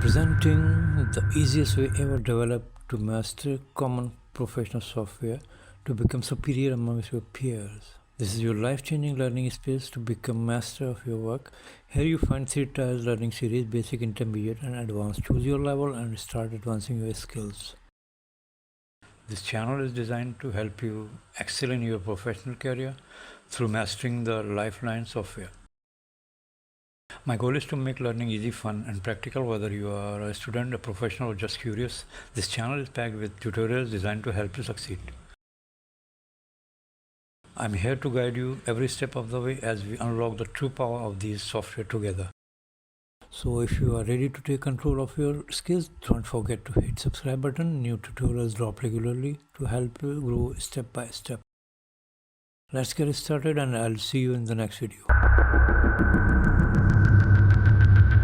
Presenting the easiest way ever developed to master common professional software to become superior amongst your peers. This is your life-changing learning space to become master of your work. Here you find 3 tiers learning series: basic, intermediate and advanced. Choose your level and start advancing your skills. This channel is designed to help you excel in your professional career through mastering the lifeline software. My goal is to make learning easy, fun and practical. Whether you are a student, a professional or just curious, this channel is packed with tutorials designed to help you succeed. I'm here to guide you every step of the way as we unlock the true power of these software together. So if you are ready to take control of your skills, don't forget to hit subscribe button. New tutorials drop regularly to help you grow step by step. Let's get started and I'll see you in the next video.